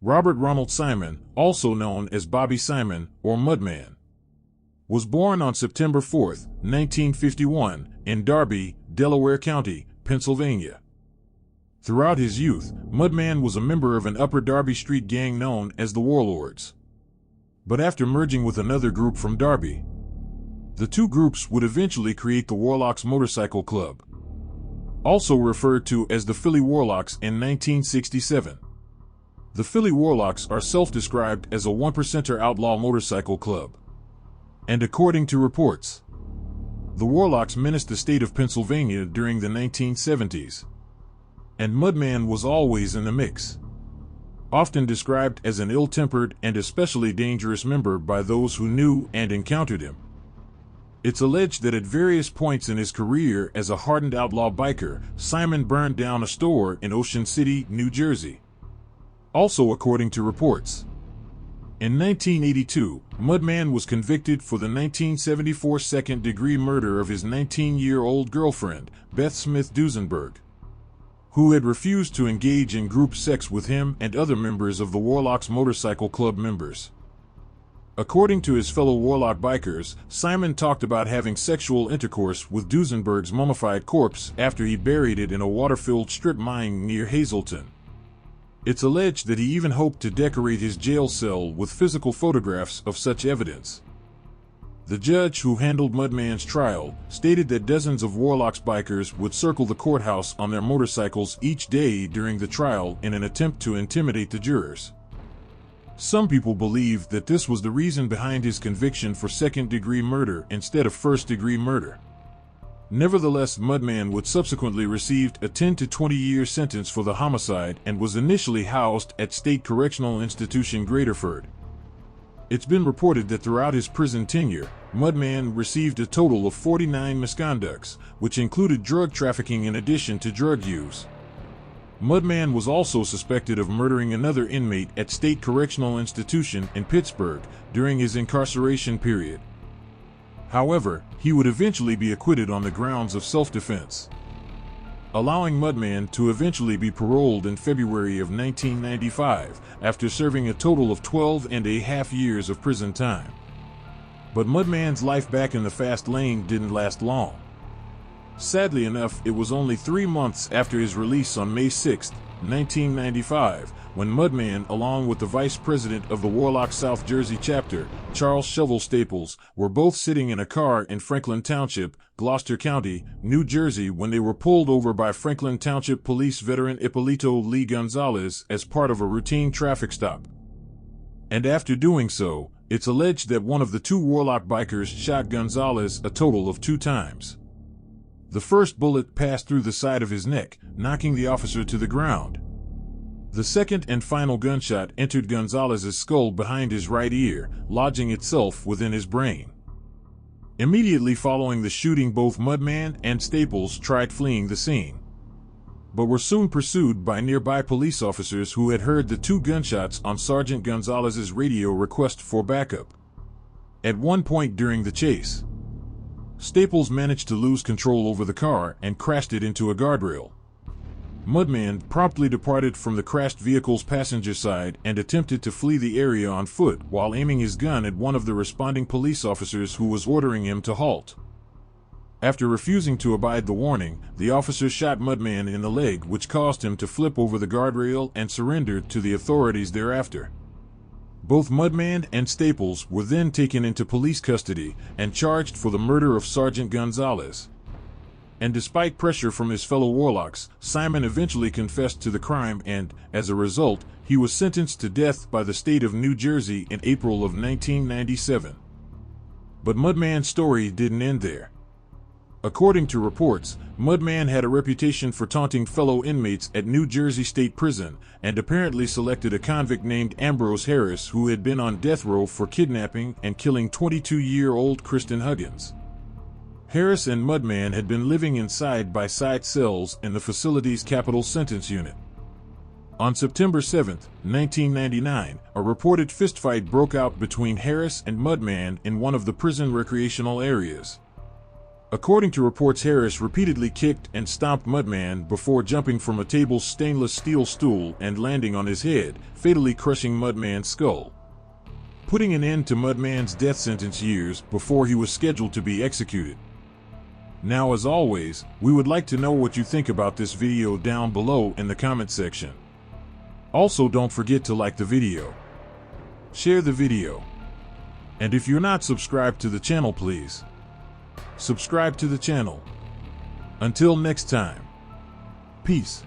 Robert Ronald Simon, also known as Bobby Simon or Mudman, was born on September 4, 1951, in Darby, Delaware County, Pennsylvania. Throughout his youth, Mudman was a member of an Upper Darby Street gang known as the Warlords. But after merging with another group from Darby, the two groups would eventually create the Warlocks Motorcycle Club, also referred to as the Philly Warlocks, in 1967. The Philly Warlocks are self-described as a one-percenter outlaw motorcycle club. And according to reports, the Warlocks menaced the state of Pennsylvania during the 1970s. And Mudman was always in the mix, often described as an ill-tempered and especially dangerous member by those who knew and encountered him. It's alleged that at various points in his career as a hardened outlaw biker, Simon burned down a store in Ocean City, New Jersey. Also according to reports, in 1982, Mudman was convicted for the 1974 second-degree murder of his 19-year-old girlfriend, Beth Smith Duesenberg, who had refused to engage in group sex with him and other members of the Warlocks Motorcycle Club members. According to his fellow Warlock bikers, Simon talked about having sexual intercourse with Duesenberg's mummified corpse after he buried it in a water-filled strip mine near Hazleton. It's alleged that he even hoped to decorate his jail cell with physical photographs of such evidence. The judge who handled Mudman's trial stated that dozens of Warlocks bikers would circle the courthouse on their motorcycles each day during the trial in an attempt to intimidate the jurors. Some people believe that this was the reason behind his conviction for second-degree murder instead of first-degree murder. Nevertheless, Mudman would subsequently receive a 10 to 20-year sentence for the homicide and was initially housed at State Correctional Institution Graterford. It's been reported that throughout his prison tenure, Mudman received a total of 49 misconducts, which included drug trafficking in addition to drug use. Mudman was also suspected of murdering another inmate at State Correctional Institution in Pittsburgh during his incarceration period. However, he would eventually be acquitted on the grounds of self-defense, allowing Mudman to eventually be paroled in February of 1995 after serving a total of 12.5 years of prison time. But Mudman's life back in the fast lane didn't last long. Sadly enough, it was only 3 months after his release on May 6, 1995, when Mudman, along with the vice president of the Warlock South Jersey chapter, Charles Shovel Staples, were both sitting in a car in Franklin Township, Gloucester County, New Jersey, when they were pulled over by Franklin Township Police veteran Ippolito Lee Gonzalez as part of a routine traffic stop. And after doing so, it's alleged that one of the two Warlock bikers shot Gonzalez a total of 2 times. The first bullet passed through the side of his neck, knocking the officer to the ground. The second and final gunshot entered Gonzalez's skull behind his right ear, lodging itself within his brain. Immediately following the shooting, both Mudman and Staples tried fleeing the scene, but were soon pursued by nearby police officers who had heard the 2 gunshots on Sergeant Gonzalez's radio request for backup. At one point during the chase, Staples managed to lose control over the car and crashed it into a guardrail. Mudman promptly departed from the crashed vehicle's passenger side and attempted to flee the area on foot while aiming his gun at one of the responding police officers who was ordering him to halt. After refusing to abide the warning, the officer shot Mudman in the leg, which caused him to flip over the guardrail and surrendered to the authorities thereafter. Both Mudman and Staples were then taken into police custody and charged for the murder of Sergeant Gonzalez. And despite pressure from his fellow Warlocks, Simon eventually confessed to the crime and, as a result, he was sentenced to death by the state of New Jersey in April of 1997. But Mudman's story didn't end there. According to reports, Mudman had a reputation for taunting fellow inmates at New Jersey State Prison and apparently selected a convict named Ambrose Harris who had been on death row for kidnapping and killing 22-year-old Kristen Huggins. Harris and Mudman had been living in side-by-side cells in the facility's capital sentence unit. On September 7, 1999, a reported fistfight broke out between Harris and Mudman in one of the prison recreational areas. According to reports, Harris repeatedly kicked and stomped Mudman before jumping from a table's stainless steel stool and landing on his head, fatally crushing Mudman's skull, putting an end to Mudman's death sentence years before he was scheduled to be executed. Now, as always, we would like to know what you think about this video down below in the comment section. Also, don't forget to like the video, share the video, and if you're not subscribed to the channel, please subscribe to the channel. Until next time, peace.